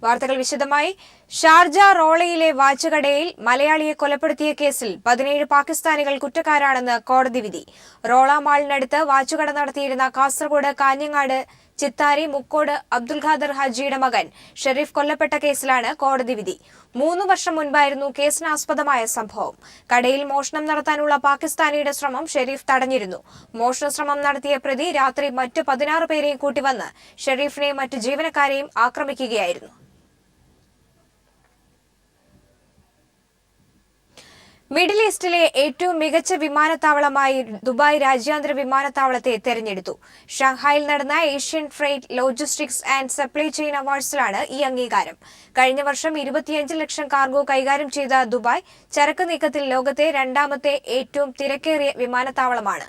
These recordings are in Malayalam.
വാർത്തകൾ വിശദമായി. ഷാർജ റോളയിലെ വാച്ചുകടയിൽ മലയാളിയെ കൊലപ്പെടുത്തിയ കേസിൽ 17 പാകിസ്ഥാനികൾ കുറ്റക്കാരാണെന്ന് കോടതി വിധി. റോള മാളിനടുത്ത് വാച്ചുകട നടത്തിയിരുന്ന കാസർഗോഡ് കാഞ്ഞങ്ങാട് ചിത്താരി മുക്കോട് അബ്ദുൽ ഖാദർ ഹാജിയുടെ മകൻ ഷെരീഫ് കൊല്ലപ്പെട്ട കേസിലാണ് കോടതി വിധി. 3 വർഷം മുൻപായിരുന്നു കേസിനാസ്പദമായ സംഭവം. കടയിൽ മോഷണം നടത്താനുള്ള പാകിസ്ഥാനിയുടെ ശ്രമം ഷെരീഫ് തടഞ്ഞിരുന്നു. മോഷണ ശ്രമം നടത്തിയ പ്രതി രാത്രി മറ്റ് 16 പേരെയും കൂട്ടിവന്ന് ഷെരീഫിനെയും മറ്റ് ജീവനക്കാരെയും ആക്രമിക്കുകയായിരുന്നു. മിഡിൽ ഈസ്റ്റിലെ ഏറ്റവും മികച്ച വിമാനത്താവളമായി ദുബായ് രാജ്യാന്തര വിമാനത്താവളത്തെ തെരഞ്ഞെടുത്തു. ഷാങ്ഹായിൽ നടന്ന Asian freight logistics and supply chain അവാർഡ്സിലാണ് ഈ അംഗീകാരം. കഴിഞ്ഞ വർഷം 25 ലക്ഷം കാർഗോ കൈകാര്യം ചെയ്ത ദുബായ് ചരക്ക് നീക്കത്തിൽ ലോകത്തെ 2ാമത്തെ ഏറ്റവും തിരക്കേറിയ വിമാനത്താവളമാണ്.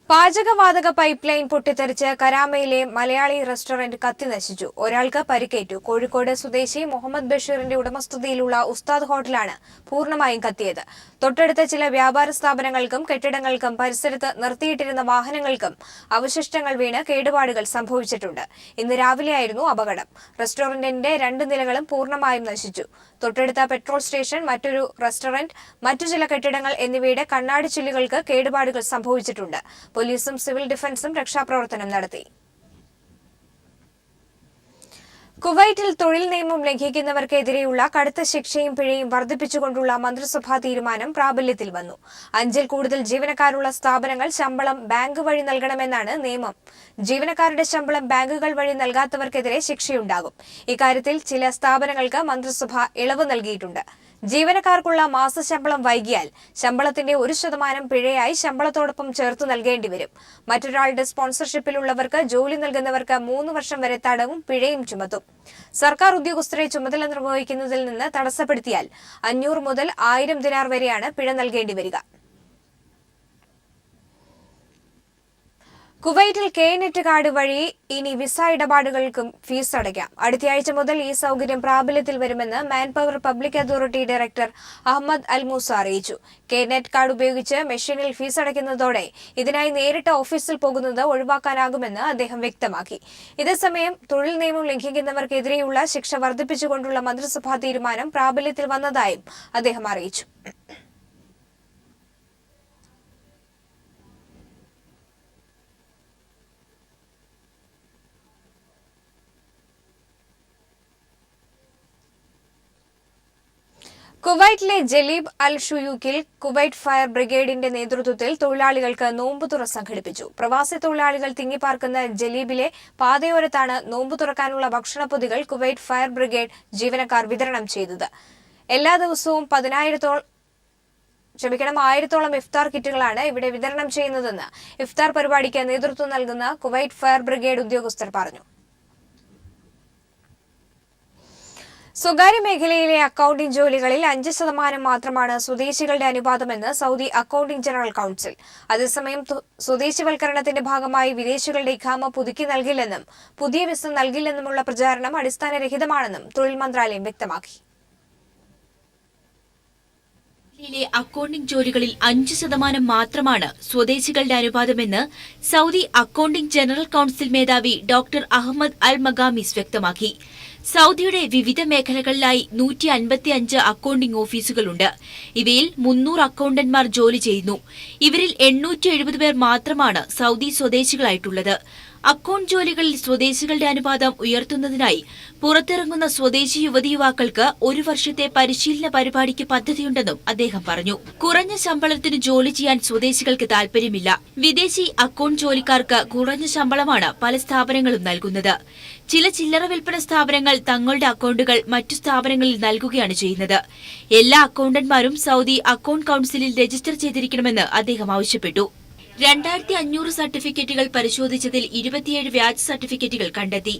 പാചകവാതക പൈപ്പ് ലൈൻ പൊട്ടിത്തെറിച്ച് കരാമയിലെ മലയാളി റെസ്റ്റോറന്റ് കത്തിനശിച്ചു. ഒരാൾക്ക് പരിക്കേറ്റു. കോഴിക്കോട് സ്വദേശി മുഹമ്മദ് ബഷീറിന്റെ ഉടമസ്ഥതയിലുള്ള ഉസ്താദ് ഹോട്ടലാണ് പൂർണ്ണമായും കത്തിയത്. തൊട്ടടുത്ത ചില വ്യാപാര സ്ഥാപനങ്ങൾക്കും കെട്ടിടങ്ങൾക്കും പരിസരത്ത് നിർത്തിയിട്ടിരുന്ന വാഹനങ്ങൾക്കും അവശിഷ്ടങ്ങൾ വീണ് കേടുപാടുകൾ സംഭവിച്ചിട്ടുണ്ട്. ഇന്ന് രാവിലെയായിരുന്നു അപകടം. റെസ്റ്റോറന്റിന്റെ 2 നിലകളും പൂർണ്ണമായും നശിച്ചു. തൊട്ടടുത്ത പെട്രോൾ സ്റ്റേഷൻ, മറ്റൊരു റെസ്റ്റോറന്റ്, മറ്റു ചില കെട്ടിടങ്ങൾ എന്നിവയുടെ കണ്ണാടി ചില്ലുകൾക്ക് കേടുപാടുകൾ സംഭവിച്ചിട്ടുണ്ട്. പോലീസും സിവിൽ ഡിഫൻസും രക്ഷാപ്രവർത്തനം നടത്തി. കുവൈറ്റിൽ തൊഴിൽ നിയമം ലംഘിക്കുന്നവർക്കെതിരെയുള്ള കടുത്ത ശിക്ഷയും പിഴയും വർദ്ധിപ്പിച്ചുകൊണ്ടുള്ള മന്ത്രിസഭാ തീരുമാനം പ്രാബല്യത്തിൽ വന്നു. 5-ൽ കൂടുതൽ ജീവനക്കാരുള്ള സ്ഥാപനങ്ങൾ ശമ്പളം ബാങ്ക് വഴി നൽകണമെന്നാണ് നിയമം. ജീവനക്കാരുടെ ശമ്പളം ബാങ്കുകൾ വഴി നൽകാത്തവർക്കെതിരെ ശിക്ഷയുണ്ടാകും. ഇക്കാര്യത്തിൽ ചില സ്ഥാപനങ്ങൾക്ക് മന്ത്രിസഭ ഇളവ് നൽകിയിട്ടുണ്ട്. ജീവനക്കാർക്കുള്ള മാസശമ്പളം വൈകിയാൽ ശമ്പളത്തിന്റെ 1% പിഴയായി ശമ്പളത്തോടൊപ്പം ചേർത്തു നൽകേണ്ടി വരും. മറ്റൊരാളുടെ സ്പോൺസർഷിപ്പിലുള്ളവർക്ക് ജോലി നൽകുന്നവർക്ക് 3 വർഷം വരെ തടവും പിഴയും ചുമത്തും. സർക്കാർ ഉദ്യോഗസ്ഥരെ ചുമതല നിർവഹിക്കുന്നതിൽ നിന്ന് തടസ്സപ്പെടുത്തിയാൽ 500 മുതൽ 1000 ദിനാർ വരെയാണ് പിഴ നൽകേണ്ടി വരിക. കുവൈറ്റിൽ കെ-നെറ്റ് കാർഡ് വഴി ഇനി വിസ ഇടപാടുകൾക്കും ഫീസ് അടയ്ക്കാം. അടുത്തയാഴ്ച മുതൽ ഈ സൗകര്യം പ്രാബല്യത്തിൽ വരുമെന്ന് manpower public authority director Ahmad Al Musa അറിയിച്ചു. കെ-നെറ്റ് കാർഡ് ഉപയോഗിച്ച് മെഷീനിൽ ഫീസ് അടയ്ക്കുന്നതോടെ ഇതിനായി നേരിട്ട് ഓഫീസിൽ പോകുന്നത് ഒഴിവാക്കാനാകുമെന്ന് അദ്ദേഹം വ്യക്തമാക്കി. ഇതേസമയം തൊഴിൽ നിയമം ലംഘിക്കുന്നവർക്കെതിരെയുള്ള ശിക്ഷ വർദ്ധിപ്പിച്ചുകൊണ്ടുള്ള മന്ത്രിസഭാ തീരുമാനം പ്രാബല്യത്തിൽ വന്നതായും അദ്ദേഹം അറിയിച്ചു. കുവൈറ്റിലെ ജലീബ് അൽ ഷുയൂക്കിൽ കുവൈറ്റ് ഫയർ ബ്രിഗേഡിന്റെ നേതൃത്വത്തിൽ തൊഴിലാളികൾക്ക് നോമ്പുതുറ സംഘടിപ്പിച്ചു. പ്രവാസി തൊഴിലാളികൾ തിങ്ങിപ്പാർക്കുന്ന ജലീബിലെ പാതയോരത്താണ് നോമ്പു തുറക്കാനുള്ള ഭക്ഷണപ്പൊതികൾ കുവൈറ്റ് ഫയർ ബ്രിഗേഡ് ജീവനക്കാർ വിതരണം ചെയ്തത്. എല്ലാ ദിവസവും 1000ഓളം ഇഫ്താർ കിറ്റുകളാണ് ഇവിടെ വിതരണം ചെയ്യുന്നതെന്ന് ഇഫ്താർ പരിപാടിക്ക് നേതൃത്വം നൽകുന്ന കുവൈറ്റ് ഫയർ ബ്രിഗേഡ് ഉദ്യോഗസ്ഥർ പറഞ്ഞു. സ്വകാര്യ മേഖലയിലെ അക്കൌണ്ടിംഗ് ജോലികളിൽ 5% മാത്രമാണ് സ്വദേശികളുടെ അനുപാതമെന്ന് സൗദി അക്കൌണ്ടിംഗ് ജനറൽ കൌൺസിൽ. അതേസമയം സ്വദേശിവൽക്കരണത്തിന്റെ ഭാഗമായി വിദേശികളുടെ ഇഖാമ പുതുക്കി നൽകില്ലെന്നും പുതിയ വിസ നൽകില്ലെന്നുമുള്ള പ്രചാരണം അടിസ്ഥാനരഹിതമാണെന്നും തൊഴിൽ മന്ത്രാലയം വ്യക്തമാക്കി. അക്കൌണ്ടിംഗ് ജോലികളിൽ 5% മാത്രമാണ് സ്വദേശികളുടെ അനുപാതമെന്ന് സൗദി അക്കൌണ്ടിംഗ് ജനറൽ കൌൺസിൽ മേധാവി ഡോക്ടർ അഹമ്മദ് അൽ മഗാമിസ് വ്യക്തമാക്കി. സൗദിയുടെ വിവിധ മേഖലകളിലായി 155 അക്കൌണ്ടിംഗ് ഓഫീസുകളുണ്ട്. ഇവയിൽ 300 അക്കൌണ്ടന്റ്മാർ ജോലി ചെയ്യുന്നു. ഇവരിൽ 870 പേർ മാത്രമാണ് സൗദി സ്വദേശികളായിട്ടുള്ളത്. അക്കൌണ്ട് ജോലികളിൽ സ്വദേശികളുടെ അനുപാതം ഉയർത്തുന്നതിനായി പുറത്തിറങ്ങുന്ന സ്വദേശി യുവതിയുവാക്കൾക്ക് 1 വർഷത്തെ പരിശീലന പരിപാടിക്ക് പദ്ധതിയുണ്ടെന്നും അദ്ദേഹം പറഞ്ഞു. കുറഞ്ഞ ശമ്പളത്തിന് ജോലി ചെയ്യാൻ സ്വദേശികൾക്ക് താൽപര്യമില്ല. വിദേശി അക്കൌണ്ട് ജോലിക്കാർക്ക് കുറഞ്ഞ ശമ്പളമാണ് പല സ്ഥാപനങ്ങളും നൽകുന്നത്. ചില ചില്ലറ വിൽപ്പന സ്ഥാപനങ്ങൾ തങ്ങളുടെ അക്കൌണ്ടുകൾ മറ്റു സ്ഥാപനങ്ങളിൽ നൽകുകയാണ് ചെയ്യുന്നത്. എല്ലാ അക്കൌണ്ടന്റ്മാരും സൗദി അക്കൌണ്ട് കൌൺസിലിൽ രജിസ്റ്റർ ചെയ്തിരിക്കണമെന്ന് അദ്ദേഹം ആവശ്യപ്പെട്ടു. 2500 സർട്ടിഫിക്കറ്റുകൾ പരിശോധിച്ചതിൽ 27 വ്യാജ സർട്ടിഫിക്കറ്റുകൾ കണ്ടെത്തി.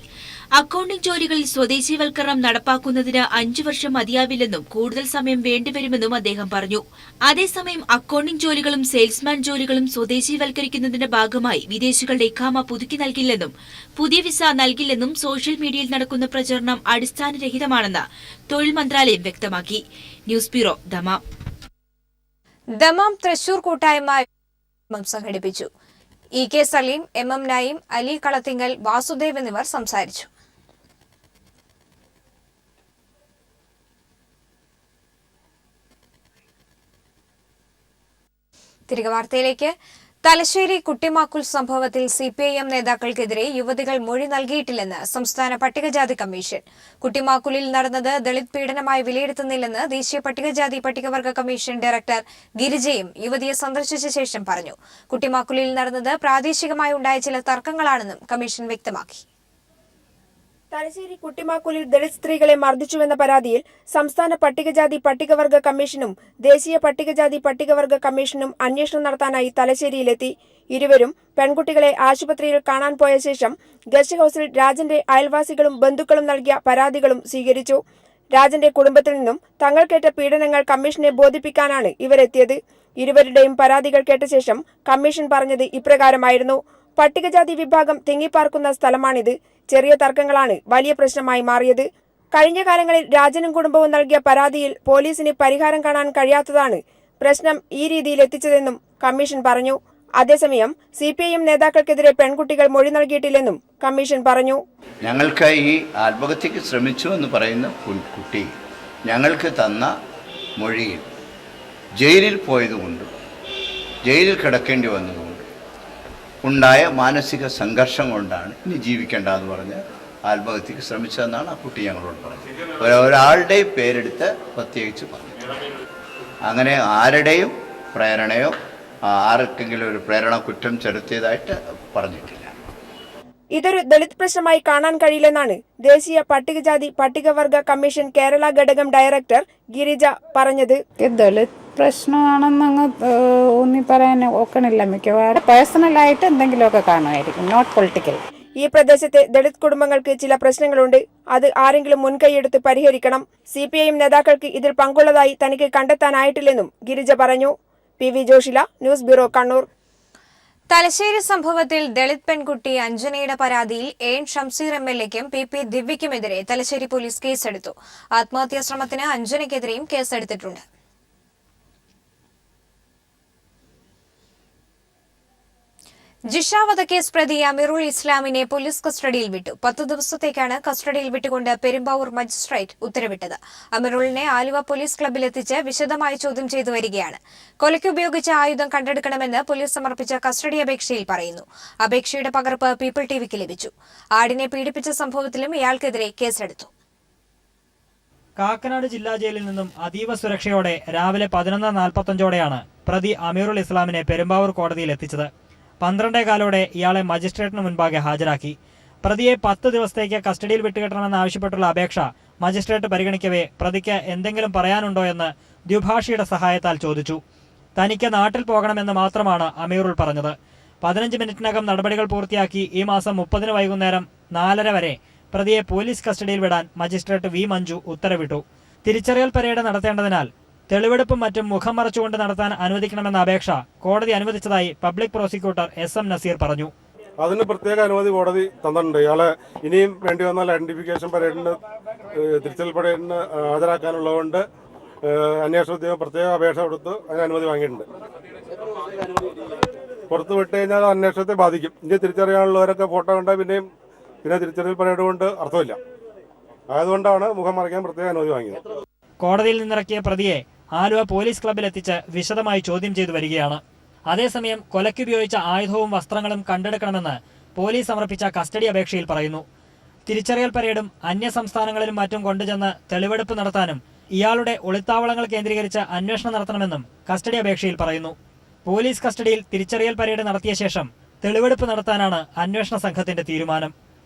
അക്കൌണ്ടിംഗ് ജോലികളിൽ സ്വദേശീവൽക്കരണം നടപ്പാക്കുന്നതിന് 5 വർഷം മതിയാവില്ലെന്നും കൂടുതൽ സമയം വേണ്ടിവരുമെന്നും അദ്ദേഹം പറഞ്ഞു. അതേസമയം അക്കൌണ്ടിംഗ് ജോലികളും സെയിൽസ്മാൻ ജോലികളും സ്വദേശീവൽക്കരിക്കുന്നതിന്റെ ഭാഗമായി വിദേശികളുടെ ഇഖാമ പുതുക്കി നൽകില്ലെന്നും പുതിയ വിസ നൽകില്ലെന്നും സോഷ്യൽ മീഡിയയിൽ നടക്കുന്ന പ്രചരണം അടിസ്ഥാനരഹിതമാണെന്ന് തൊഴിൽ മന്ത്രാലയം വ്യക്തമാക്കി. News bureau, Dammam. Dammam Thrissur കൂട്ടായ്മ സംഘടിപ്പിച്ചു. EK സലീം, MM നയീം, അലി കളത്തിങ്ങൽ, വാസുദേവ് എന്നിവർ സംസാരിച്ചു. തിരികെ വാർത്തയിലേക്ക്. തലശ്ശേരി കുട്ടിമാക്കുൽ സംഭവത്തിൽ CPIM നേതാക്കൾക്കെതിരെ യുവതികൾ മൊഴി നൽകിയിട്ടില്ലെന്ന് സംസ്ഥാന പട്ടികജാതി കമ്മീഷൻ. കുട്ടിമാക്കുലിൽ നടന്നത് ദളിത് പീഡനമായി വിലയിരുത്തുന്നില്ലെന്ന് ദേശീയ പട്ടികജാതി പട്ടികവർഗ കമ്മീഷൻ ഡയറക്ടർ ഗിരിജയും യുവതിയെ സന്ദർശിച്ച ശേഷം പറഞ്ഞു. കുട്ടിമാക്കുലിൽ നടന്നത് പ്രാദേശികമായി ഉണ്ടായ ചില തർക്കങ്ങളാണെന്നും കമ്മീഷൻ വ്യക്തമാക്കി. തലശ്ശേരി കുട്ടിമാക്കുലിൽ ദളിത് സ്ത്രീകളെ മർദ്ദിച്ചുവെന്ന പരാതിയിൽ സംസ്ഥാന പട്ടികജാതി പട്ടികവർഗ കമ്മീഷനും ദേശീയ പട്ടികജാതി പട്ടികവർഗ കമ്മീഷനും അന്വേഷണം നടത്താനായി തലശ്ശേരിയിലെത്തി. ഇരുവരും പെൺകുട്ടികളെ ആശുപത്രിയിൽ കാണാൻ പോയ ശേഷം ഗസ്റ്റ് ഹൌസിൽ രാജന്റെ അയൽവാസികളും ബന്ധുക്കളും നൽകിയ പരാതികളും സ്വീകരിച്ചു. രാജന്റെ കുടുംബത്തിൽ നിന്നും തങ്ങൾക്കേറ്റ പീഡനങ്ങൾ കമ്മീഷനെ ബോധിപ്പിക്കാനാണ് ഇവരെത്തിയത്. ഇരുവരുടെയും പരാതികൾ കേട്ട ശേഷം കമ്മീഷൻ പറഞ്ഞത് ഇപ്രകാരമായിരുന്നു. പട്ടികജാതി വിഭാഗം തിങ്ങിപ്പാർക്കുന്ന സ്ഥലമാണിത്. ചെറിയ തർക്കങ്ങളാണ് വലിയ പ്രശ്നമായി മാറിയത്. കഴിഞ്ഞ കാലങ്ങളിൽ രാജനും കുടുംബവും നൽകിയ പരാതിയിൽ പോലീസിന് പരിഹാരം കാണാൻ കഴിയാത്തതാണ് പ്രശ്നം ഈ രീതിയിൽ എത്തിച്ചതെന്നും കമ്മീഷൻ പറഞ്ഞു. അതേസമയം CPIM നേതാക്കൾക്കെതിരെ പെൺകുട്ടികൾ മൊഴി നൽകിയിട്ടില്ലെന്നും കമ്മീഷൻ പറഞ്ഞു. ഞങ്ങൾക്ക് ഈ ആത്മഹത്യക്ക് ശ്രമിച്ചു എന്ന് പറയുന്ന കുട്ടി ഞങ്ങൾക്ക് തന്ന മൊഴിയിൽ ജയിലിൽ പോയതുകൊണ്ടും ജയിലിൽ കിടക്കേണ്ടി വന്നതുകൊണ്ടും ഉണ്ടായ മാനസിക സംഘർഷം കൊണ്ടാണ് ഇനി ജീവിക്കേണ്ടതെന്ന് പറഞ്ഞ് ആത്മഹത്യക്ക് ശ്രമിച്ചതെന്നാണ് ആ കുട്ടി ഞങ്ങളോട് പറഞ്ഞത്. ഒരാളുടെയും പേരെടുത്ത് പ്രത്യേകിച്ച് പറഞ്ഞു. അങ്ങനെ ആരുടെയും പ്രേരണയോ ആർക്കെങ്കിലും ഒരു പ്രേരണ കുറ്റം ചെലുത്തിയതായിട്ട് പറഞ്ഞിട്ടില്ല. ഇതൊരു ദളിത് പ്രശ്നമായി കാണാൻ കഴിയില്ലെന്നാണ് ദേശീയ പട്ടികജാതി പട്ടികവർഗ കമ്മീഷൻ കേരള ഘടകം ഡയറക്ടർ ഗിരിജ പറഞ്ഞത്. ദളിത് പ്രശ്നമാണെന്നങ്ങ് ഊന്നി പറയാൻ ഒക്കണില്ല. മിക്കവാറും പേഴ്സണലായിട്ട് എന്തെങ്കിലുമൊക്കെ കാണുമായിരിക്കും, നോട്ട് പൊളിറ്റിക്കൽ. ഈ പ്രദേശത്തെ ദളിത് കുടുംബങ്ങൾക്ക് ചില പ്രശ്നങ്ങളുണ്ട്. അത് ആരെങ്കിലും മുൻകൈയെടുത്ത് പരിഹരിക്കണം. CPIM നേതാക്കൾക്ക് ഇതിൽ പങ്കുള്ളതായി തനിക്ക് കണ്ടെത്താനായിട്ടില്ലെന്നും ഗിരിജ പറഞ്ഞു. PV Joshila, news bureau, Kannur. Thalassery സംഭവത്തിൽ ദളിത് പെൺകുട്ടി അഞ്ജനയുടെ പരാതിയിൽ AN ഷംസീർ MLAയ്ക്കും PP ദിവ്യയ്ക്കുമെതിരെ തലശ്ശേരി പോലീസ് കേസെടുത്തു. ആത്മഹത്യാ ശ്രമത്തിന് അഞ്ജനയ്ക്കെതിരെയും കേസെടുത്തിട്ടുണ്ട്. ജിഷ വധക്കേസ് പ്രതി അമീറുൽ ഇസ്ലാമിനെ പോലീസ് കസ്റ്റഡിയിൽ വിട്ടു. 10 ദിവസത്തേക്കാണ് കസ്റ്റഡിയിൽ വിട്ടുകൊണ്ട് പെരുമ്പാവൂർ മജിസ്ട്രേറ്റ് ഉത്തരവിട്ടത്. അമീറുലിനെ ആലുവ പോലീസ് ക്ലബ്ബിലെത്തിച്ച് വിശദമായി ചോദ്യം ചെയ്തു വരികയാണ്. കൊലയ്ക്ക് ഉപയോഗിച്ച ആയുധം കണ്ടെടുക്കണമെന്ന് പോലീസ് സമർപ്പിച്ച കസ്റ്റഡി അപേക്ഷയിൽ പറയുന്നു. അപേക്ഷയുടെ പകർപ്പ് പീപ്പിൾ TVക്ക് ലഭിച്ചു. ആടിനെ പീഡിപ്പിച്ച സംഭവത്തിലും ഇയാൾക്കെതിരെ കേസെടുത്തു. കാക്കനാട് ജില്ലാ ജയിലിൽ നിന്നും അതീവ സുരക്ഷയോടെ രാവിലെ 11:45ഓടെയാണ് പ്രതി അമീറുൽ ഇസ്ലാമിനെ പെരുമ്പാവൂർ കോടതിയിൽ എത്തിച്ചത്. 12:15 ഇയാളെ മജിസ്ട്രേറ്റിന് മുൻപാകെ ഹാജരാക്കി. പ്രതിയെ 10 ദിവസത്തേക്ക് കസ്റ്റഡിയിൽ വിട്ടുകിട്ടണമെന്നാവശ്യപ്പെട്ടുള്ള അപേക്ഷ മജിസ്ട്രേറ്റ് പരിഗണിക്കവേ പ്രതിക്ക് എന്തെങ്കിലും പറയാനുണ്ടോ എന്ന് ദ്വിഭാഷിയുടെ സഹായത്താൽ ചോദിച്ചു. തനിക്ക് നാട്ടിൽ പോകണമെന്ന് മാത്രമാണ് അമീറുൽ പറഞ്ഞത്. 15 മിനിറ്റിനകം നടപടികൾ പൂർത്തിയാക്കി ഈ മാസം 30 വൈകുന്നേരം 4:30 വരെ പ്രതിയെ പോലീസ് കസ്റ്റഡിയിൽ വിടാൻ മജിസ്ട്രേറ്റ് V മഞ്ജു ഉത്തരവിട്ടു. തിരിച്ചറിയൽ പരേഡ് നടത്തേണ്ടതിനാൽ തെളിവെടുപ്പും മറ്റും മുഖം മറച്ചുകൊണ്ട് നടത്താൻ അനുവദിക്കണമെന്ന അപേക്ഷ കോടതി അനുവദിച്ചതായി പബ്ലിക് പ്രോസിക്യൂട്ടർ SM നസീർ പറഞ്ഞു. അതിന് പ്രത്യേക അനുമതി കോടതി തന്നിട്ടുണ്ട്. ഇയാളെ ഇനിയും വേണ്ടി വന്നാൽ ഐഡന്റിഫിക്കേഷൻ പരേഡിന് തിരിച്ചറിയൽ പരേഡിന് ഹാജരാക്കാനുള്ളതുകൊണ്ട് അന്വേഷണ ഉദ്യോഗം പ്രത്യേക അപേക്ഷ കൊടുത്ത് അതിന് അനുമതി വാങ്ങിയിട്ടുണ്ട്. പുറത്ത് വിട്ട് കഴിഞ്ഞാൽ അന്വേഷണത്തെ ബാധിക്കും. ഇനി തിരിച്ചറിയാനുള്ളവരൊക്കെ ഫോട്ടോ കണ്ടാൽ പിന്നെ തിരിച്ചറിയൽ പരേഡ് കൊണ്ട് അർത്ഥമില്ല. ആയതുകൊണ്ടാണ് മുഖം മറയ്ക്കാൻ പ്രത്യേക അനുമതി വാങ്ങിയത്. കോടതിയിൽ നിന്നിറക്കിയ പ്രതിയെ ആലുവ പോലീസ് ക്ലബ്ബിലെത്തിച്ച് വിശദമായി ചോദ്യം ചെയ്തു വരികയാണ്. അതേസമയം കൊലയ്ക്കുപയോഗിച്ച ആയുധവും വസ്ത്രങ്ങളും കണ്ടെടുക്കണമെന്ന് പോലീസ് സമർപ്പിച്ച കസ്റ്റഡി അപേക്ഷയിൽ പറയുന്നു. തിരിച്ചറിയൽ പരേഡും അന്യ സംസ്ഥാനങ്ങളിലും മറ്റും കൊണ്ടുചെന്ന് തെളിവെടുപ്പ് നടത്താനും ഇയാളുടെ ഒളിത്താവളങ്ങൾ കേന്ദ്രീകരിച്ച് അന്വേഷണം നടത്തണമെന്നും കസ്റ്റഡി അപേക്ഷയിൽ പറയുന്നു. പോലീസ് കസ്റ്റഡിയിൽ തിരിച്ചറിയൽ പരേഡ് നടത്തിയ ശേഷം തെളിവെടുപ്പ് നടത്താനാണ് അന്വേഷണ സംഘത്തിന്റെ തീരുമാനം.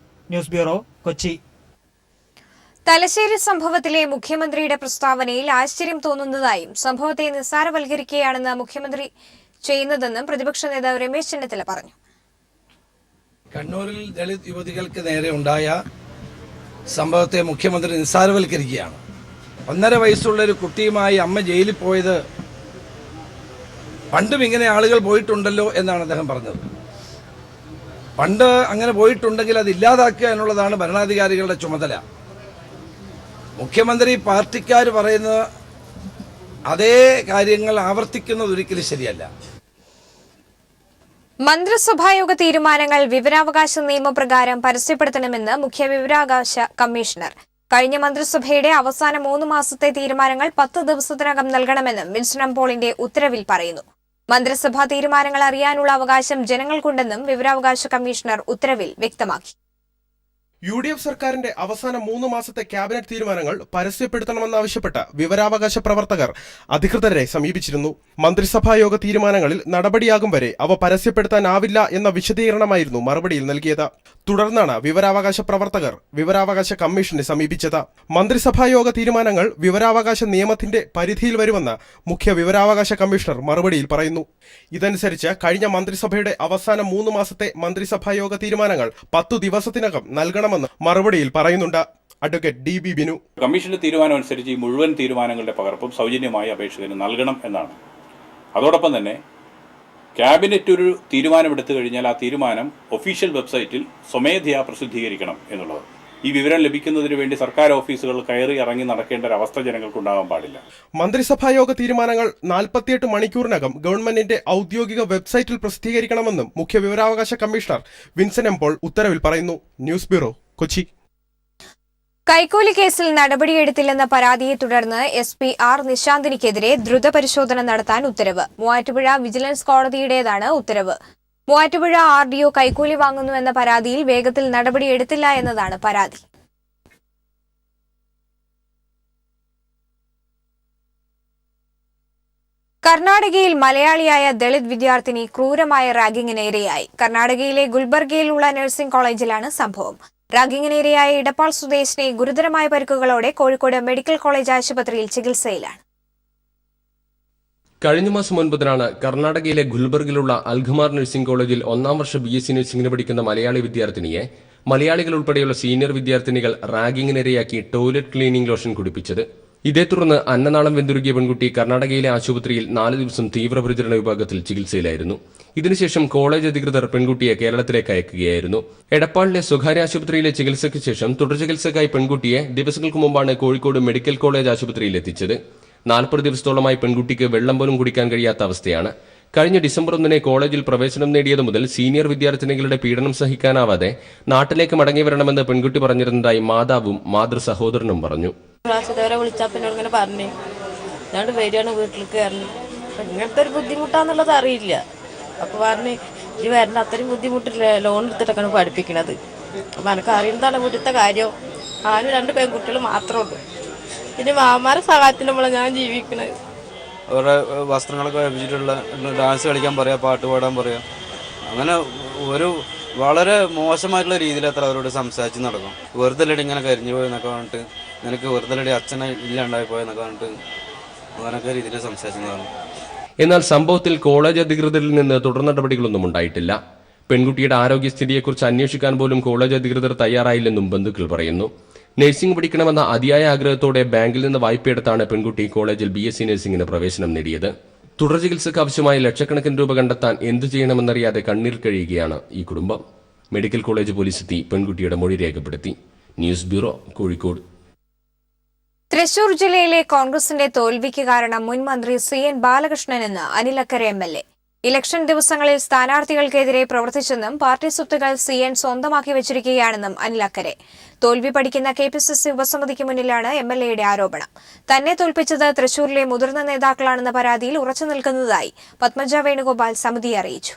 News bureau, Kochi. തലശ്ശേരി സംഭവത്തിലെ മുഖ്യമന്ത്രിയുടെ പ്രസ്താവനയിൽ ആശ്ചര്യം തോന്നുന്നതായും സംഭവത്തെ നിസ്സാരവൽക്കരിക്കുകയാണെന്ന് മുഖ്യമന്ത്രി ചെയ്യുന്നതെന്നും പ്രതിപക്ഷ നേതാവ് രമേശ് ചെന്നിത്തല പറഞ്ഞു. കണ്ണൂരിൽ ദളിത് യുവതികൾക്ക് നേരെ ഉണ്ടായ സംഭവത്തെ മുഖ്യമന്ത്രി നിസ്സാരവൽക്കരിക്കുകയാണ്. 1.5 വയസ്സുള്ള ഒരു കുട്ടിയുമായി അമ്മ ജയിലിൽ പോയത് പണ്ടും ഇങ്ങനെ ആളുകൾ പോയിട്ടുണ്ടല്ലോ എന്നാണ് അദ്ദേഹം പറഞ്ഞത്. പണ്ട് അങ്ങനെ പോയിട്ടുണ്ടെങ്കിൽ അത് ഇല്ലാതാക്കുക എന്നുള്ളതാണ് ഭരണാധികാരികളുടെ ചുമതല. മുഖ്യമന്ത്രി പാർട്ടിക്കാർ പറയുന്ന അതേ കാര്യങ്ങൾ ആവർത്തിക്കുന്നത് ഒരിക്കലും ശരിയല്ല. മന്ത്രിസഭായോഗ തീരുമാനങ്ങൾ വിവരാവകാശ നിയമപ്രകാരം പരസ്യപ്പെടുത്തണമെന്ന് മുഖ്യ വിവരാവകാശ കമ്മീഷണർ. കഴിഞ്ഞ മന്ത്രിസഭയുടെ അവസാന 3 മാസത്തെ തീരുമാനങ്ങൾ 10 ദിവസത്തിനകം നൽകണമെന്നും വിൻസൻ പോളിന്റെ ഉത്തരവിൽ പറയുന്നു. മന്ത്രിസഭാ തീരുമാനങ്ങൾ അറിയാനുള്ള അവകാശം ജനങ്ങൾക്കുണ്ടെന്നും വിവരാവകാശ കമ്മീഷണർ ഉത്തരവിൽ വ്യക്തമാക്കി. UDF സർക്കാരിന്റെ അവസാന 3 മാസത്തെ ക്യാബിനറ്റ് തീരുമാനങ്ങൾ പരസ്യപ്പെടുത്തണമെന്നാവശ്യപ്പെട്ട് വിവരാവകാശ പ്രവർത്തകർ അധികൃതരെ സമീപിച്ചിരുന്നു. മന്ത്രിസഭായോഗ തീരുമാനങ്ങളിൽ നടപടിയാകും വരെ അവ പരസ്യപ്പെടുത്താനാവില്ല എന്ന വിശദീകരണമായിരുന്നു മറുപടിയിൽ നൽകിയത്. തുടർന്നാണ് വിവരാവകാശ പ്രവർത്തകർ വിവരാവകാശ കമ്മീഷനെ സമീപിച്ചത്. മന്ത്രിസഭായോഗ തീരുമാനങ്ങൾ വിവരാവകാശ നിയമത്തിന്റെ പരിധിയിൽ വരുമെന്ന് മുഖ്യ വിവരാവകാശ കമ്മീഷണർ മറുപടിയിൽ പറയുന്നു. ഇതനുസരിച്ച് കഴിഞ്ഞ മന്ത്രിസഭയുടെ അവസാന 3 മാസത്തെ മന്ത്രിസഭായോഗ തീരുമാനങ്ങൾ 10 ദിവസത്തിനകം നൽകണമെന്ന് മറുപടിയിൽ പറയുന്നുണ്ട്. Advocate DB Binu. കമ്മീഷന്റെ തീരുമാനം അനുസരിച്ച് ഈ മുഴുവൻ തീരുമാനങ്ങളുടെ പകർപ്പും സൗജന്യമായി അപേക്ഷകന് നൽകണം എന്നാണ്. അതോടൊപ്പം തന്നെ ക്യാബിനറ്റ് ഒരു തീരുമാനമെടുത്തു കഴിഞ്ഞാൽ ആ തീരുമാനം ഒഫീഷ്യൽ വെബ്സൈറ്റിൽ സ്വമേധയാ പ്രസിദ്ധീകരിക്കണം എന്നുള്ളത്. ഈ വിവരം ലഭിക്കുന്നതിന് വേണ്ടി സർക്കാർ ഓഫീസുകൾ കയറി ഇറങ്ങി നടക്കേണ്ട ഒരു അവസ്ഥ ജനങ്ങൾക്കുണ്ടാകാൻ പാടില്ല. മന്ത്രിസഭായോഗ തീരുമാനങ്ങൾ 48 മണിക്കൂറിനകം ഗവൺമെന്റിന്റെ ഔദ്യോഗിക വെബ്സൈറ്റിൽ പ്രസിദ്ധീകരിക്കണമെന്നും മുഖ്യ വിവരാവകാശ കമ്മീഷണർ വിൻസൻ പോൾ ഉത്തരവിൽ പറയുന്നു. News bureau, Kochi. കൈക്കൂലി കേസിൽ നടപടിയെടുത്തില്ലെന്ന പരാതിയെ തുടർന്ന് SP R നിശാന്തിനിക്കെതിരെ ദ്രുത പരിശോധന നടത്താൻ ഉത്തരവ്. മൂവാറ്റുപുഴ വിജിലൻസ് കോടതിയുടേതാണ് ഉത്തരവ്. മൂവാറ്റുപുഴ RDO കൈക്കൂലി വാങ്ങുന്നുവെന്ന പരാതിയിൽ വേഗത്തിൽ നടപടിയെടുത്തില്ല എന്നതാണ് പരാതി. കർണാടകയിൽ മലയാളിയായ ദളിത് വിദ്യാർത്ഥിനി ക്രൂരമായ റാഗിങ്ങിന് ഇരയായി. കർണാടകയിലെ ഗുൽബർഗയിലുള്ള നഴ്സിംഗ് കോളേജിലാണ് സംഭവം. റാഗിങ്ങിനിരയായ ഇടപ്പാൾ സ്വദേശിനി ഗുരുതരമായ പരിക്കുകളോടെ കോഴിക്കോട് മെഡിക്കൽ കോളേജ് ആശുപത്രിയിൽ ചികിത്സയിലാണ്. കഴിഞ്ഞ മാസം 9 കർണാടകയിലെ ഗുൽബർഗിലുള്ള അൽഖമാർ നഴ്സിംഗ് കോളേജിൽ 1ാം വർഷ BSc നഴ്സിംഗിന് പഠിക്കുന്ന മലയാളി വിദ്യാർത്ഥിനിയെ മലയാളികൾ ഉൾപ്പെടെയുള്ള സീനിയർ വിദ്യാർത്ഥിനികൾ റാഗിങ്ങിനിരയാക്കി ടോയ്ലറ്റ് ക്ലീനിംഗ് ലോഷൻ കുടിപ്പിച്ചത്. ഇതേ തുടർന്ന് അന്നനാളം വെന്തുരുകിയ പെൺകുട്ടി കർണാടകയിലെ ആശുപത്രിയിൽ 4 ദിവസം തീവ്രപരിചരണ വിഭാഗത്തിൽ ചികിത്സയിലായിരുന്നു. ഇതിനുശേഷം കോളേജ് അധികൃതർ പെൺകുട്ടിയെ കേരളത്തിലേക്ക് അയക്കുകയായിരുന്നു. എടപ്പാളിലെ സ്വകാര്യ ആശുപത്രിയിലെ ചികിത്സയ്ക്ക് ശേഷം തുടർ ചികിത്സയ്ക്കായി പെൺകുട്ടിയെ ദിവസങ്ങൾക്ക് മുമ്പാണ് കോഴിക്കോട് മെഡിക്കൽ കോളേജ് ആശുപത്രിയിൽ എത്തിച്ചത്. 40 ദിവസത്തോളമായി പെൺകുട്ടിക്ക് വെള്ളം പോലും കുടിക്കാൻ കഴിയാത്ത അവസ്ഥയാണ്. കഴിഞ്ഞ ഡിസംബർ 1 കോളേജിൽ പ്രവേശനം നേടിയത് മുതൽ സീനിയർ വിദ്യാർത്ഥിനികളുടെ പീഡനം സഹിക്കാനാവാതെ നാട്ടിലേക്ക് മടങ്ങി വരണമെന്ന് പെൺകുട്ടി പറഞ്ഞിരുന്നതായി മാതാവും മാതൃ സഹോദരനും പറഞ്ഞു. വിളിച്ചാൽ പിന്നെ ഇങ്ങനെ പറഞ്ഞു ഞാൻ വരികയാണ് വീട്ടിലേക്ക് കയറുന്നു. ഇങ്ങനത്തെ ഒരു ബുദ്ധിമുട്ടാന്നുള്ളത് അറിയില്ല. അപ്പൊ പറഞ്ഞ് ഇത് വരണ്ട, അത്രയും ബുദ്ധിമുട്ടില്ല, ലോൺ എടുത്തിട്ടൊക്കെയാണ് പഠിപ്പിക്കണത്. അപ്പൊ എനിക്ക് അറിയുന്നതാണ് വീട്ടിലത്തെ കാര്യം. ആരും 2 പെൺകുട്ടികൾ മാത്രമേ ഉള്ളൂ. പിന്നെ മാമാരെ സഹായത്തിന് നമ്മളെ ഞാൻ ജീവിക്കണത്. അവരുടെ വസ്ത്രങ്ങളൊക്കെ വെച്ചിട്ടുള്ള ഡാൻസ് കളിക്കാൻ പറയാം, പാട്ട് പാടാൻ പറയാം. അങ്ങനെ ഒരു വളരെ മോശമായിട്ടുള്ള രീതിയിൽ അത്ര അവരോട് സംസാരിച്ച് നടക്കും. വെറുതെ ഇങ്ങനെ കരിഞ്ഞു പോയെന്നൊക്കെ പറഞ്ഞിട്ട്, നിനക്ക് വെറുതെ അച്ഛനെ ഇല്ലാണ്ടായി പോയെന്നൊക്കെ പറഞ്ഞിട്ട് അങ്ങനൊക്കെ രീതിയിൽ സംസാരിക്കുന്നതാണ്. എന്നാൽ സംഭവത്തിൽ കോളേജ് അധികൃതരിൽ നിന്ന് തുടർ നടപടികളൊന്നും ഉണ്ടായിട്ടില്ല. പെൺകുട്ടിയുടെ ആരോഗ്യസ്ഥിതിയെക്കുറിച്ച് അന്വേഷിക്കാൻ പോലും കോളേജ് അധികൃതർ തയ്യാറായില്ലെന്നും ബന്ധുക്കൾ പറയുന്നു. നഴ്സിംഗ് പഠിക്കണമെന്ന അതിയായ ആഗ്രഹത്തോടെ ബാങ്കിൽ നിന്ന് വായ്പയെടുത്താണ് പെൺകുട്ടി കോളേജിൽ BSc നഴ്സിംഗിന് പ്രവേശനം നേടിയത്. തുടർ ചികിത്സയ്ക്ക് ആവശ്യമായി ലക്ഷക്കണക്കിന് രൂപ കണ്ടെത്താൻ എന്തു ചെയ്യണമെന്നറിയാതെ കണ്ണീർ കഴിയുകയാണ് ഈ കുടുംബം. മെഡിക്കൽ കോളേജ് പോലീസ് എത്തി പെൺകുട്ടിയുടെ മൊഴി രേഖപ്പെടുത്തി. News bureau, Kozhikode. തൃശൂർ ജില്ലയിലെ കോൺഗ്രസിന്റെ തോൽവിക്ക് കാരണം മുൻ മന്ത്രി CN ബാലകൃഷ്ണനെന്ന് അനിൽ അക്കര MLA. ഇലക്ഷൻ ദിവസങ്ങളിൽ സ്ഥാനാർത്ഥികൾക്കെതിരെ പ്രവർത്തിച്ചെന്നും പാർട്ടി സ്വത്തുകൾ CN സ്വന്തമാക്കി വെച്ചിരിക്കുകയാണെന്നും അനിൽ അക്കരെ. തോൽവി പഠിക്കുന്ന KPCC ഉപസമിതിക്ക് മുന്നിലാണ് MLAയുടെ ആരോപണം. തന്നെ തോൽപ്പിച്ചത് തൃശൂരിലെ മുതിർന്ന നേതാക്കളാണെന്ന പരാതിയിൽ ഉറച്ചു നിൽക്കുന്നതായി പത്മജ വേണുഗോപാൽ സമിതിയെ അറിയിച്ചു.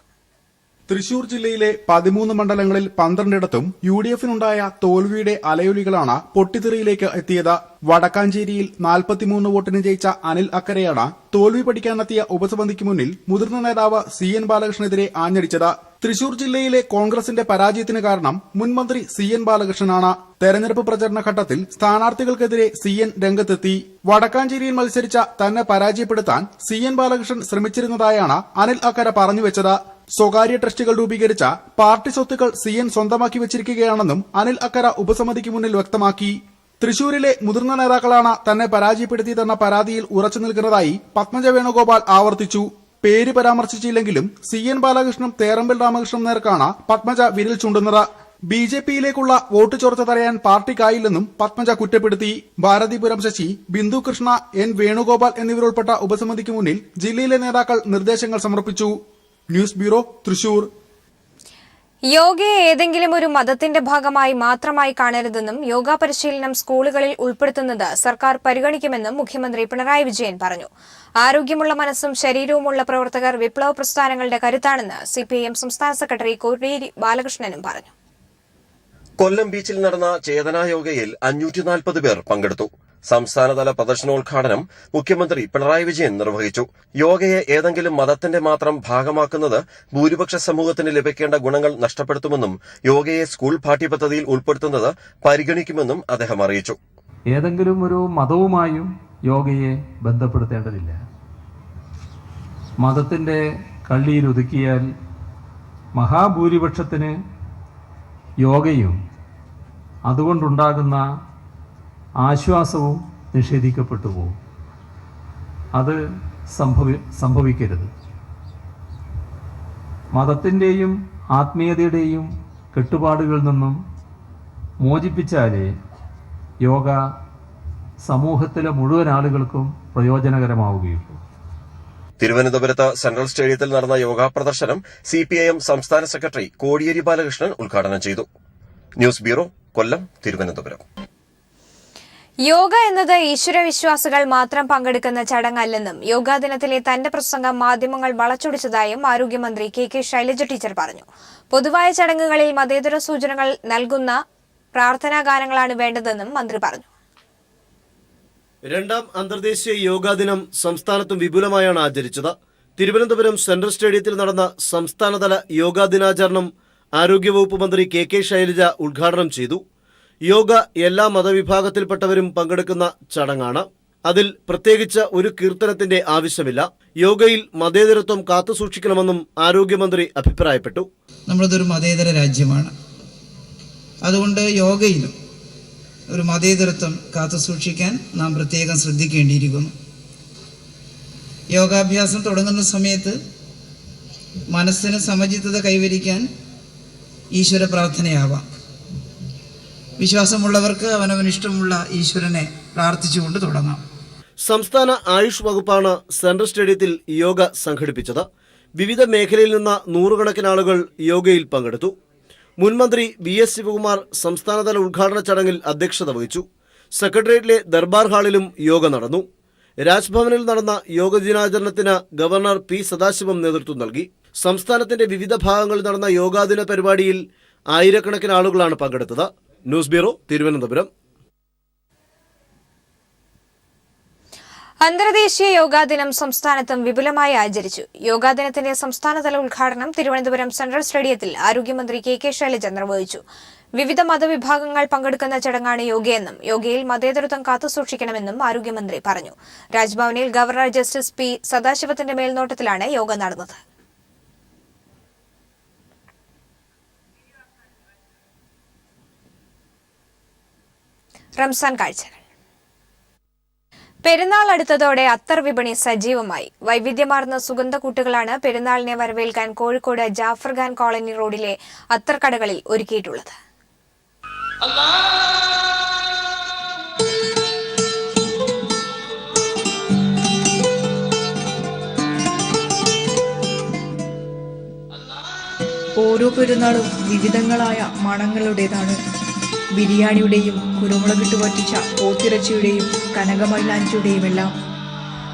തൃശൂർ ജില്ലയിലെ 13 മണ്ഡലങ്ങളിൽ 12ഇടത്തും UDFനുണ്ടായ തോൽവിയുടെ അലയൊലികളാണ് പൊട്ടിത്തെറിയിലേക്ക് എത്തിയത്. വടക്കാഞ്ചേരിയിൽ 43 വോട്ടിന് ജയിച്ച അനിൽ അക്കരെയാണ് തോൽവി പഠിക്കാനെത്തിയ ഉപസമിതിക്ക് മുന്നിൽ മുതിർന്ന നേതാവ് CN ബാലകൃഷ്ണനെതിരെ ആഞ്ഞടിച്ചത്. തൃശൂർ ജില്ലയിലെ കോൺഗ്രസിന്റെ പരാജയത്തിന് കാരണം മുൻ മന്ത്രി CN ബാലകൃഷ്ണനാണ്. തെരഞ്ഞെടുപ്പ് പ്രചരണ ഘട്ടത്തിൽ സ്ഥാനാർത്ഥികൾക്കെതിരെ CN രംഗത്തെത്തി. വടക്കാഞ്ചേരിയിൽ മത്സരിച്ച തന്നെ പരാജയപ്പെടുത്താൻ CN ബാലകൃഷ്ണൻ ശ്രമിച്ചിരുന്നതായാണ് അനിൽ അക്കര പറഞ്ഞുവെച്ചത്. സ്വകാര്യ ട്രസ്റ്റുകൾ രൂപീകരിച്ച പാർട്ടി സ്വത്തുക്കൾ CN സ്വന്തമാക്കി വെച്ചിരിക്കുകയാണെന്നും അനിൽ അക്കര ഉപസമിതിക്ക് മുന്നിൽ വ്യക്തമാക്കി. തൃശൂരിലെ മുതിർന്ന നേതാക്കളാണ് തന്നെ പരാജയപ്പെടുത്തിയതെന്ന പരാതിയിൽ ഉറച്ചു നിൽക്കുന്നതായി പത്മജ വേണുഗോപാൽ ആവർത്തിച്ചു. പേര് പരാമർശിച്ചില്ലെങ്കിലും CN ബാലകൃഷ്ണൻ തേറമ്പിൽ രാമകൃഷ്ണൻ നേർക്കാണ് പത്മജ വിരൽ ചൂണ്ടുന്നത്. BJPയിലേക്കുള്ള വോട്ട് ചോർച്ച തടയാൻ പാർട്ടിക്കായില്ലെന്നും പത്മജ കുറ്റപ്പെടുത്തി. ഭാരതിപുരം ശശി, ബിന്ദു കൃഷ്ണ, N വേണുഗോപാൽ എന്നിവരുൾപ്പെട്ട ഉപസമിതിക്ക് മുന്നിൽ ജില്ലയിലെ നേതാക്കൾ നിർദ്ദേശങ്ങൾ സമർപ്പിച്ചു. News bureau, Thrissur. യോഗയെ ഏതെങ്കിലും ഒരു മതത്തിന്റെ ഭാഗമായി മാത്രമായി കാണരുതെന്നും യോഗ പരിശീലനം സ്കൂളുകളിൽ ഉൾപ്പെടുത്തുന്നത് സർക്കാർ പരിഗണിക്കുമെന്നും മുഖ്യമന്ത്രി പിണറായി വിജയൻ പറഞ്ഞു. ആരോഗ്യമുള്ള മനസ്സും ശരീരവുമുള്ള പ്രവർത്തകർ വിപ്ലവ പ്രസ്ഥാനങ്ങളുടെ കരുത്താണെന്ന് സിപിഐഎം സംസ്ഥാന സെക്രട്ടറി കോടിയേരി ബാലകൃഷ്ണനും പറഞ്ഞു. കൊല്ലം ബീച്ചിൽ നടന്ന ചേതനാ യോഗയിൽ 540 പേർ പങ്കെടുത്തു. സംസ്ഥാനതല പ്രദർശനോദ്ഘാടനം മുഖ്യമന്ത്രി പിണറായി വിജയൻ നിർവഹിച്ചു. യോഗയെ ഏതെങ്കിലും മതത്തിന്റെ മാത്രം ഭാഗമാക്കുന്നത് ഭൂരിപക്ഷ സമൂഹത്തിന് ലഭിക്കേണ്ട ഗുണങ്ങൾ നഷ്ടപ്പെടുത്തുമെന്നും യോഗയെ സ്കൂൾ പാഠ്യപദ്ധതിയിൽ ഉൾപ്പെടുത്തുന്നത് പരിഗണിക്കുമെന്നും അദ്ദേഹം അറിയിച്ചു. ഏതെങ്കിലും ഒരു മതവുമായും യോഗയെ ബന്ധപ്പെടുത്തേണ്ടതില്ല. മതത്തിന്റെ കള്ളിയിൽ ഒതുക്കിയാൽ മഹാഭൂരിപക്ഷത്തിന് യോഗയും അതുകൊണ്ടുണ്ടാകുന്ന ആശ്വാസവും നിഷേധിക്കപ്പെട്ടു പോകും. അത് സംഭവിക്കരുത്. മതത്തിൻ്റെയും ആത്മീയതയുടെയും കെട്ടുപാടുകളിൽ നിന്നും മോചിപ്പിച്ചാലേ യോഗ സമൂഹത്തിലെ മുഴുവൻ ആളുകൾക്കും പ്രയോജനകരമാവുകയുള്ളൂ. തിരുവനന്തപുരത്ത് സെൻട്രൽ സ്റ്റേഡിയത്തിൽ നടന്ന യോഗാ പ്രദർശനം സിപിഐഎം സംസ്ഥാന സെക്രട്ടറി കോടിയേരി ബാലകൃഷ്ണൻ ഉദ്ഘാടനം ചെയ്തു. ന്യൂസ് ബ്യൂറോ, കൊല്ലം, തിരുവനന്തപുരം. യോഗ എന്നത് ഈശ്വരവിശ്വാസികൾ മാത്രം പങ്കെടുക്കുന്ന ചടങ്ങല്ലെന്നും യോഗാ ദിനത്തിലെ തന്റെ പ്രസംഗം മാധ്യമങ്ങൾ വളച്ചൊടിച്ചതായും ആരോഗ്യമന്ത്രി കെ ശൈലജ ടീച്ചർ പറഞ്ഞു. പൊതുവായ ചടങ്ങുകളിൽ മതേതര സൂചനകൾ നൽകുന്ന പ്രാർത്ഥനാ ഗാനങ്ങളാണ് വേണ്ടതെന്നും മന്ത്രി പറഞ്ഞു. രണ്ടാം അന്തർദേശീയ യോഗാ ദിനം സംസ്ഥാനത്തും വിപുലമായാണ് ആചരിച്ചത്. തിരുവനന്തപുരം സെൻട്രൽ സ്റ്റേഡിയത്തിൽ നടന്ന സംസ്ഥാനതല യോഗാ ദിനാചരണം ആരോഗ്യവകുപ്പ് മന്ത്രി കെ ശൈലജ ഉദ്ഘാടനം ചെയ്തു. യോഗ എല്ലാ മതവിഭാഗത്തിൽപ്പെട്ടവരും പങ്കെടുക്കുന്ന ചടങ്ങാണ്. അതിൽ പ്രത്യേകിച്ച് ഒരു കീർത്തനത്തിന്റെ ആവശ്യമില്ല. യോഗയിൽ മതേതരത്വം കാത്തുസൂക്ഷിക്കണമെന്നും ആരോഗ്യമന്ത്രി അഭിപ്രായപ്പെട്ടു. നമ്മളതൊരു മതേതര രാജ്യമാണ്. അതുകൊണ്ട് യോഗയിലും ഒരു മതേതരത്വം കാത്തുസൂക്ഷിക്കാൻ നാം പ്രത്യേകം ശ്രദ്ധിക്കേണ്ടിയിരിക്കുന്നു. യോഗാഭ്യാസം തുടങ്ങുന്ന സമയത്ത് മനസ്സിന് സമചിത്തത കൈവരിക്കാൻ ഈശ്വര പ്രാർത്ഥനയാവാം. വിശ്വാസമുള്ളവർക്ക് അവനവനിഷ്ടമുള്ള ഈശ്വരനെ പ്രാർത്ഥിച്ചുകൊണ്ട് തുടങ്ങാം. സംസ്ഥാന ആയുഷ് വകുപ്പാണ് സെൻട്രൽ സ്റ്റേഡിയത്തിൽ യോഗ സംഘടിപ്പിച്ചത്. വിവിധ മേഖലയിൽ നിന്ന് നൂറുകണക്കിന് ആളുകൾ യോഗയിൽ പങ്കെടുത്തു. മുൻമന്ത്രി VS ശിവകുമാർ സംസ്ഥാനതല ഉദ്ഘാടന ചടങ്ങിൽ അധ്യക്ഷത വഹിച്ചു. സെക്രട്ടേറിയറ്റിലെ ദർബാർ ഹാളിലും യോഗ നടന്നു. രാജ്ഭവനിൽ നടന്ന യോഗ ദിനാചരണത്തിന് ഗവർണർ P സദാശിവം നേതൃത്വം നൽകി. സംസ്ഥാനത്തിന്റെ വിവിധ ഭാഗങ്ങളിൽ നടന്ന യോഗാദിന പരിപാടിയിൽ ആയിരക്കണക്കിന് ആളുകളാണ് പങ്കെടുത്തത്. News bureau, Thiruvananthapuram. അന്തർദേശീയ യോഗാ ദിനം സംസ്ഥാനത്തും വിപുലമായി ആചരിച്ചു. യോഗാ ദിനത്തിന്റെ സംസ്ഥാനതല ഉദ്ഘാടനം തിരുവനന്തപുരം സെൻട്രൽ സ്റ്റേഡിയത്തിൽ ആരോഗ്യമന്ത്രി കെ ശൈലജ നിർവഹിച്ചു. വിവിധ മതവിഭാഗങ്ങൾ പങ്കെടുക്കുന്ന ചടങ്ങാണ് യോഗയെന്നും യോഗയിൽ മതേതരത്വം കാത്തുസൂക്ഷിക്കണമെന്നും ആരോഗ്യമന്ത്രി പറഞ്ഞു. രാജ്ഭവനിൽ ഗവർണർ ജസ്റ്റിസ് P സദാശിവത്തിന്റെ മേൽനോട്ടത്തിലാണ് യോഗ നടന്നത്. റംസാൻ കാഴ്ചകൾ. പെരുന്നാൾ അടുത്തതോടെ അത്തർ വിപണി സജീവമായി. വൈവിധ്യമാർന്ന സുഗന്ധക്കൂട്ടുകളാണ് പെരുന്നാളിനെ വരവേൽക്കാൻ കോഴിക്കോട് ജാഫർ ഖാൻ കോളനി റോഡിലെ അത്തർ കടകളിൽ ഒരുക്കിയിട്ടുള്ളത്. ഓരോ പെരുന്നാളും വിവിധങ്ങളായ മണങ്ങളുടേതാണ്. ബിരിയാണിയുടെയും കുരുമുളകിട്ട് വറ്റിച്ച പോത്തിറച്ചിയുടെയും കനകമൈലാഞ്ചിയുടെയുമെല്ലാം.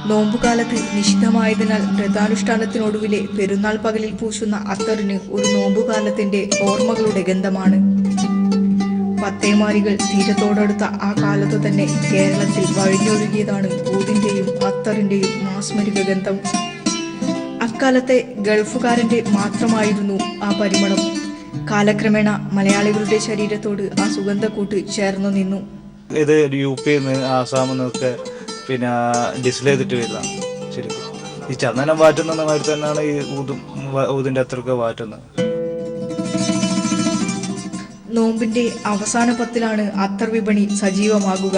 നോമ്പുകാലത്ത് നിഷിദ്ധമായതിനാൽ വ്രതാനുഷ്ഠാനത്തിനൊടുവിലെ പെരുന്നാൾ പകലിൽ പൂശുന്ന അത്തറിന് ഒരു നോമ്പുകാലത്തിന്റെ ഓർമ്മകളുടെ ഗന്ധമാണ്. പത്തേമാരികൾ തീരത്തോടടുത്ത ആ കാലത്തു തന്നെ കേരളത്തിൽ വഴിഞ്ഞൊഴുകിയതാണ് ഊതിന്റെയും അത്തറിന്റെയും മാസ്മരിക ഗന്ധം. അക്കാലത്തെ ഗൾഫുകാരന്റെ മാത്രമായിരുന്നു ആ പരിമളം. കാലക്രമേണ മലയാളികളുടെ ശരീരത്തോട് ആ സുഗന്ധക്കൂട്ട് ചേർന്നു നിന്നു. ഇത് UP ആസാമിൽ നിന്നൊക്കെ പിന്നെ ഡിസ്പ്ലേ ചെയ്തിട്ട് വരുന്നതാണ്. ശരിക്കും ഈ ചന്ദനം വാറ്റുന്ന മാതിരി തന്നെയാണ് ഈ ഊതിന്റെ അത്രക്ക് വാറ്റുന്നത്. നോമ്പിന്റെ അവസാന പത്തിലാണ് അത്തർ വിപണി സജീവമാകുക.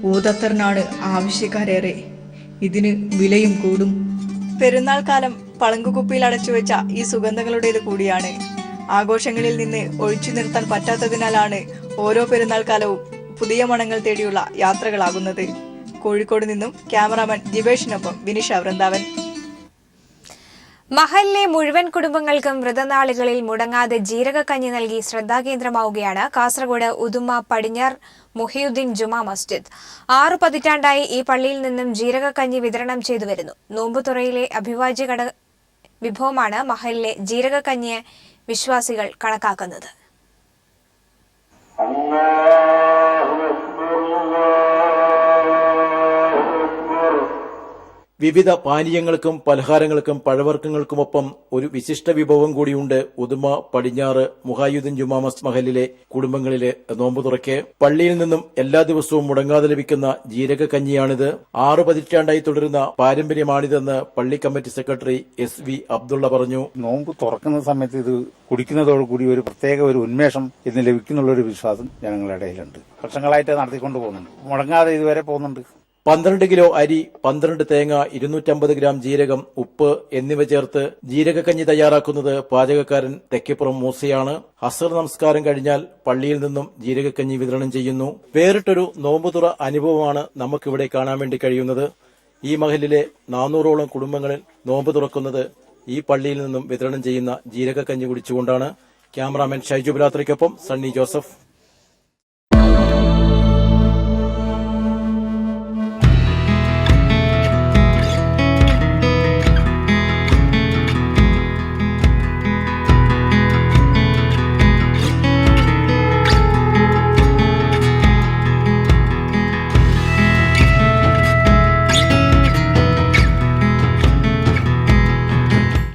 ഊതത്തറിനാണ് ആവശ്യക്കാരേറെ. ഇതിന് വിലയും കൂടും. പെരുന്നാൾ കാലം പളങ്കുകുപ്പിയിൽ അടച്ചുവെച്ച ഈ സുഗന്ധങ്ങളുടേത് കൂടിയാണ്. ആഘോഷങ്ങളിൽ നിന്ന് ഒഴിച്ചു നിർത്താൻ പറ്റാത്തതിനാലാണ് ഓരോ പെരുന്നാൾ കാലവും പുതിയ മണങ്ങൾ തേടിയുള്ള യാത്രകളാകുന്നത്. കോഴിക്കോട് നിന്നും ക്യാമറാമാൻ ജിബേഷിനൊപ്പം വിനിഷ വൃന്ദാവൻ. മഹലിലെ മുഴുവൻ കുടുംബങ്ങൾക്കും വ്രതനാളുകളിൽ മുടങ്ങാതെ ജീരകക്കഞ്ഞി നൽകി ശ്രദ്ധാകേന്ദ്രമാവുകയാണ് കാസർഗോഡ് ഉദുമ പടിഞ്ഞാർ മുഹിയുദ്ദീൻ ജുമാ മസ്ജിദ്. 6 പതിറ്റാണ്ടായി ഈ പള്ളിയിൽ നിന്നും ജീരകക്കഞ്ഞി വിതരണം ചെയ്തു വരുന്നു. നോമ്പുതുറയിലെ അഭിവാജ്യ വിഭവമാണ് മഹലിലെ ജീരകക്കഞ്ഞിയെ വിശ്വാസികൾ കണക്കാക്കുന്നത്. വിവിധ പാനീയങ്ങൾക്കും പലഹാരങ്ങൾക്കും പഴവർഗ്ഗങ്ങൾക്കുമൊപ്പം ഒരു വിശിഷ്ട വിഭവം കൂടിയുണ്ട് ഉദുമ പടിഞ്ഞാറ് മുഹായുദ്ദീൻ ജുമാ മസ്ജിദ് മഹലിലെ കുടുംബങ്ങളിലെ നോമ്പുതുറയ്ക്ക്. പള്ളിയിൽ നിന്നും എല്ലാ ദിവസവും മുടങ്ങാതെ ലഭിക്കുന്ന ജീരകക്കഞ്ഞിയാണിത്. 6 പതിറ്റാണ്ടായി തുടരുന്ന പാരമ്പര്യമാണിതെന്ന് പള്ളി കമ്മിറ്റി സെക്രട്ടറി SV അബ്ദുള്ള പറഞ്ഞു. നോമ്പ് തുറക്കുന്ന സമയത്ത് ഇത് കുടിക്കുന്നതോടുകൂടി ഒരു പ്രത്യേക ഒരു ഉന്മേഷം ഇന്ന് ലഭിക്കുന്നുള്ള ഒരു വിശ്വാസം ജനങ്ങളുടെ ഇടയിലുണ്ട്. വർഷങ്ങളായിട്ട് നടത്തിക്കൊണ്ട് പോകുന്നുണ്ട്, മുടങ്ങാതെ ഇതുവരെ പോകുന്നുണ്ട്. 12 കിലോ അരി, 12 തേങ്ങ, 250 ഗ്രാം ജീരകം, ഉപ്പ് എന്നിവ ചേർത്ത് ജീരകക്കഞ്ഞി തയ്യാറാക്കുന്നത് പാചകക്കാരൻ തെക്കിപ്പുറം മൂസയാണ്. അസർ നമസ്കാരം കഴിഞ്ഞാൽ പള്ളിയിൽ നിന്നും ജീരകക്കഞ്ഞി വിതരണം ചെയ്യുന്നു. വേറിട്ടൊരു നോമ്പുതുറ അനുഭവമാണ് നമുക്കിവിടെ കാണാൻ വേണ്ടി കഴിയുന്നത്. ഈ മഹലിലെ 400ഓളം കുടുംബങ്ങളിൽ നോമ്പ് തുറക്കുന്നത് ഈ പള്ളിയിൽ നിന്നും വിതരണം ചെയ്യുന്ന ജീരകക്കഞ്ഞി കുടിച്ചുകൊണ്ടാണ്. ക്യാമറാമാൻ ഷൈജു ബിലാത്രിക്കൊപ്പം സണ്ണി ജോസഫ്.